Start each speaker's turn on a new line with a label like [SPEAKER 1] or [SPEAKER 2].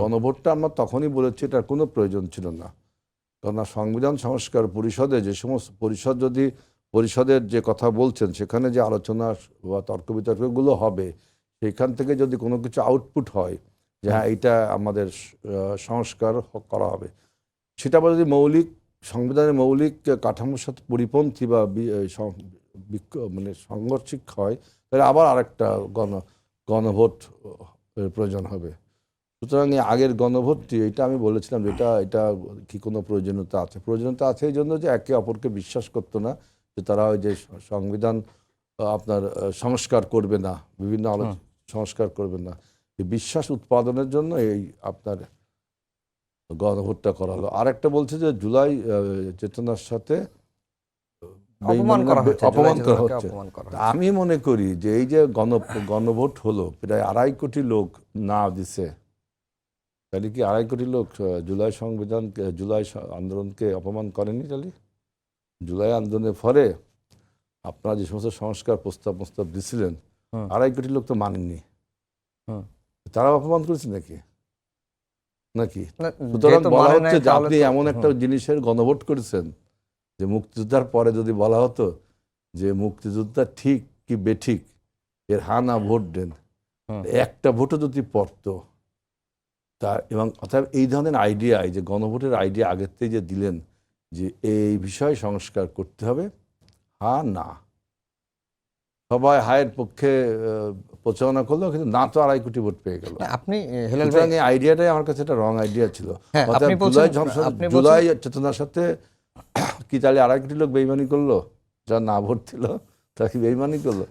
[SPEAKER 1] গণভোটটা আমরা তখনই বলেছি এটার কোনো প্রয়োজন ছিল না, কারণ সংবিধান সংস্কার পরিষদে যে সমস্ত পরিষদের যে কথা বলছেন সেখানে যে আলোচনা বা তর্ক বিতর্কগুলো হবে, সেখান থেকে যদি কোনো কিছু আউটপুট হয় যে হ্যাঁ এইটা আমাদের সংস্কার করা হবে, সেটা আবার যদি সংবিধানের মৌলিক কাঠামোর সাথে পরিপন্থী বা মানে সাংঘর্ষিক হয়, তাহলে আবার আরেকটা গণভোট প্রয়োজন হবে। সুতরাং এই আগের গণভোটটি এটা আমি বলেছিলাম যে এটা কি কোনো প্রয়োজনীয়তা আছে? প্রয়োজনীয়তা আছে এই জন্য যে একে অপরকে বিশ্বাস করতো না যে তারা ওই যে সংবিধান আপনার সংস্কার করবে না, বিভিন্ন সংস্কার করবে না, এই বিশ্বাস উৎপাদনের জন্য এই আপনার গণভোটটা করা হলো। আরেকটা বলছে যে জুলাই চেতনার সাথে
[SPEAKER 2] অপমান করা হচ্ছে।
[SPEAKER 1] আমি মনে করি যে এই যে গণভোট হলো, প্রায় 2.5 কোটি লোক না দিছে, তাহলে কি 2.5 কোটি লোক জুলাই আন্দোলনকে অপমান করেনি? তাহলে জুলাই আন্দোলনের ফলে আপনারা যে সমস্ত সংস্কার প্রস্তাব দিছিলেন, 2.5 কোটি লোক তো মানেননি, তারা অপমান করেছে নাকি? সুতরাং বলা হচ্ছে যে আপনি এমন একটা জিনিসের গণভোট করেছেন যে মুক্তিযোদ্ধার পরে যদি বলা হতো যে মুক্তিযোদ্ধা ঠিক কি বেঠিক এর হা না ভোট দেন, একটা ভোটও যদি পড়তো এবং অর্থাৎ এই ধরনের আইডিয়া, এই যে গণভোটের আইডিয়া আগের থেকে যে দিলেন যে এই বিষয়ে সংস্কার করতে হবে, হা না, সবাই হায়ের পক্ষে প্রচারণা করলো, কিন্তু না তো 2.5 কোটি ভোট পেয়ে গেল।
[SPEAKER 2] আপনি
[SPEAKER 1] এই আইডিয়াটাই আমার কাছে একটা রং আইডিয়া ছিল। জুলাই চেতনার সাথে কি তাহলে 2.5 কোটি লোক বেইমানি করলো? যা না ভোট দিল তারা কি বেইমানি করলো?